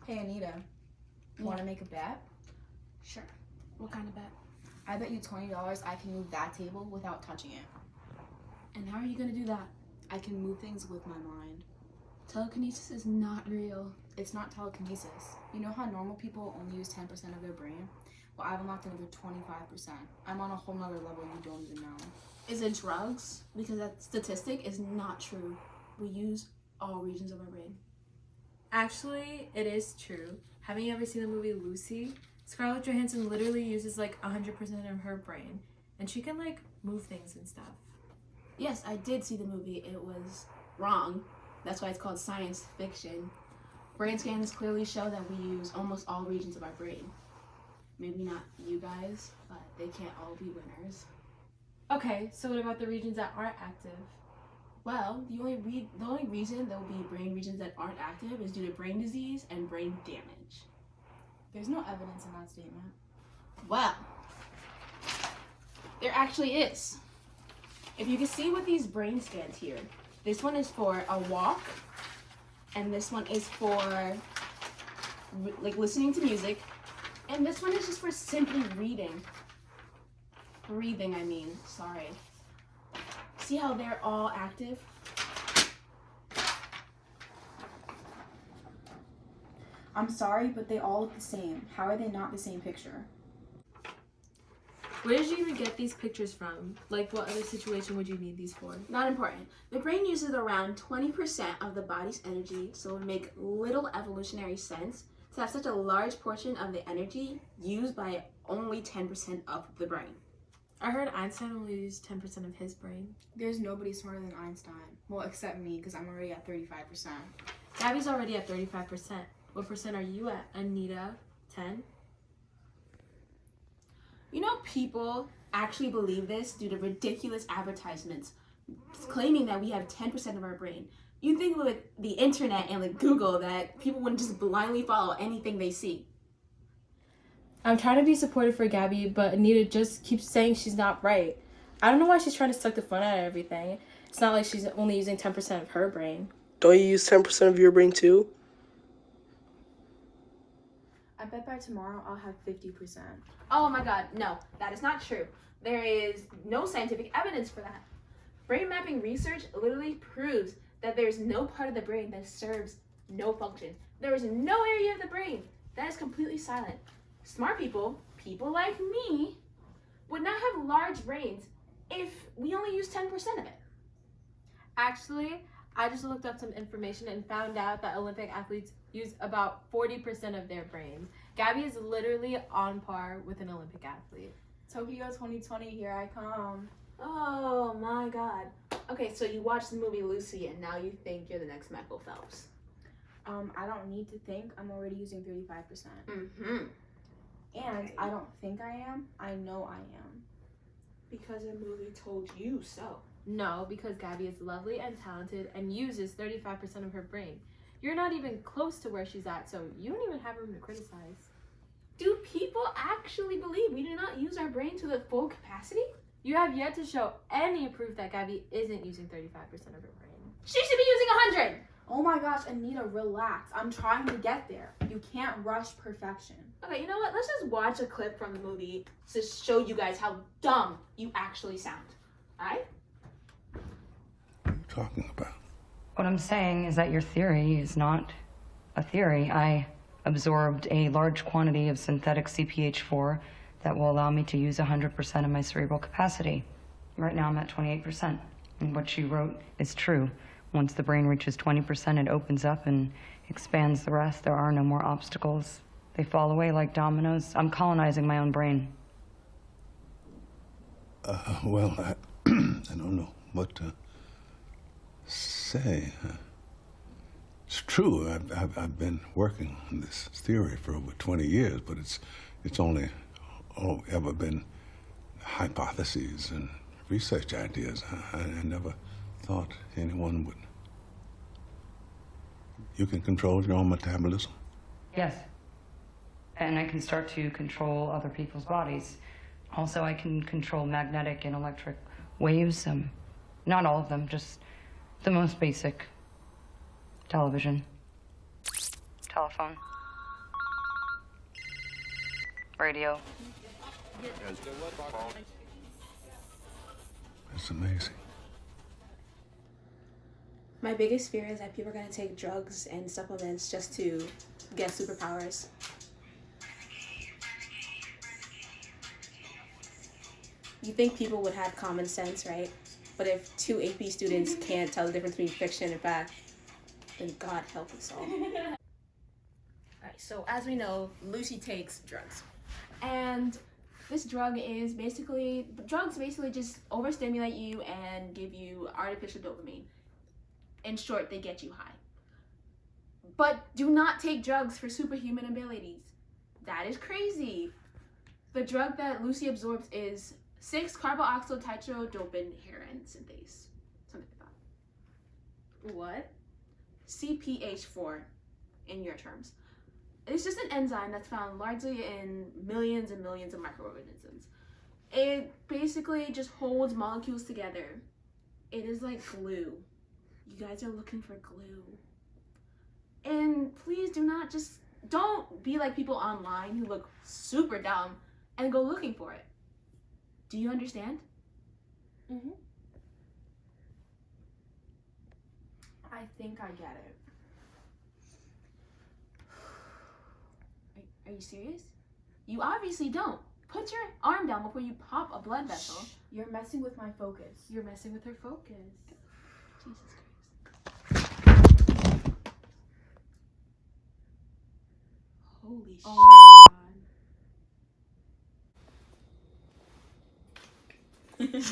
Hey, Anita, want to make a bet? Sure. What kind of bet? I bet you $20 I can move that table without touching it. And how are you going to do that? I can move things with my mind. Telekinesis is not real. It's not telekinesis. You know how normal people only use 10% of their brain? Well, I've unlocked another 25%. I'm on a whole nother level you don't even know. Is it drugs? Because that statistic is not true. We use all regions of our brain. Actually, it is true. Haven't you ever seen the movie Lucy? Scarlett Johansson literally uses like 100% of her brain, and she can like move things and stuff. Yes, I did see the movie. It was wrong. That's why it's called science fiction. Brain scans clearly show that we use almost all regions of our brain. Maybe not you guys, but they can't all be winners. Okay, so what about the regions that aren't active? Well, the only reason there will be brain regions that aren't active is due to brain disease and brain damage. There's no evidence in that statement. Well, there actually is. If you can see with these brain scans here, this one is for a walk, and this one is for like listening to music, and this one is just for simply reading. Breathing, I mean, sorry. See how they're all active? I'm sorry, but they all look the same. How are they not the same picture? Where did you even get these pictures from? Like, what other situation would you need these for? Not important. The brain uses around 20% of the body's energy, so it would make little evolutionary sense to have such a large portion of the energy used by only 10% of the brain. I heard Einstein only used 10% of his brain. There's nobody smarter than Einstein. Well, except me, because I'm already at 35%. Gabby's already at 35%. What percent are you at, Anita? 10? You know, people actually believe this due to ridiculous advertisements claiming that we have 10% of our brain. You'd think with the internet and like Google that people wouldn't just blindly follow anything they see. I'm trying to be supportive for Gabby, but Anita just keeps saying she's not right. I don't know why she's trying to suck the fun out of everything. It's not like she's only using 10% of her brain. Don't you use 10% of your brain too? I bet by tomorrow I'll have 50%. Oh my god, no, that is not true. There is no scientific evidence for that. Brain mapping research literally proves that there is no part of the brain that serves no function. There is no area of the brain that is completely silent. Smart people, people like me, would not have large brains if we only use 10% of it. Actually, I just looked up some information and found out that Olympic athletes use about 40% of their brains. Gabby is literally on par with an Olympic athlete. Tokyo 2020, here I come. Oh my god. Okay, so you watched the movie Lucy and now you think you're the next Michael Phelps. I don't need to think. I'm already using 35%. Mm-hmm. And Okay. I don't think I am. I know I am. Because the movie told you so. No, because Gabby is lovely and talented and uses 35% of her brain. You're not even close to where she's at, so you don't even have room to criticize. Do people actually believe we do not use our brain to the full capacity? You have yet to show any proof that Gabby isn't using 35% of her brain. She should be using 100! Oh my gosh, Anita, relax. I'm trying to get there. You can't rush perfection. Okay, you know what? Let's just watch a clip from the movie to show you guys how dumb you actually sound. Alright? What are you talking about? What I'm saying is that your theory is not a theory. I absorbed a large quantity of synthetic CPH4 that will allow me to use 100% of my cerebral capacity. Right now I'm at 28%. And what she wrote is true. Once the brain reaches 20%, it opens up and expands the rest. There are no more obstacles. They fall away like dominoes. I'm colonizing my own brain. Well, I don't know what to say. It's true. I've been working on this theory for over 20 years, but it's only ever been hypotheses and research ideas. I never thought anyone would. You can control your own metabolism? Yes. And I can start to control other people's bodies. Also, I can control magnetic and electric waves. Not all of them, just the most basic. Television. Telephone. radio. It's amazing. My biggest fear is that people are going to take drugs and supplements just to get superpowers. You think people would have common sense, right? But if two AP students can't tell the difference between fiction and fact, then God help us all. Alright, so as we know, Lucy takes drugs. And this drugs basically just overstimulate you and give you artificial dopamine. In short, they get you high. But do not take drugs for superhuman abilities. That is crazy. The drug that Lucy absorbs is 6-carboxyl tetrodopa heron synthase. Something like that. What? CPH4 in your terms. It's just an enzyme that's found largely in millions and millions of microorganisms. It basically just holds molecules together. It is like glue. You guys are looking for glue. And please don't be like people online who look super dumb and go looking for it. Do you understand? Mm-hmm. I think I get it. Are you serious? You obviously don't. Put your arm down before you pop a blood vessel. You're messing with my focus. You're messing with her focus. Jesus Christ. Holy shit. Oh my god.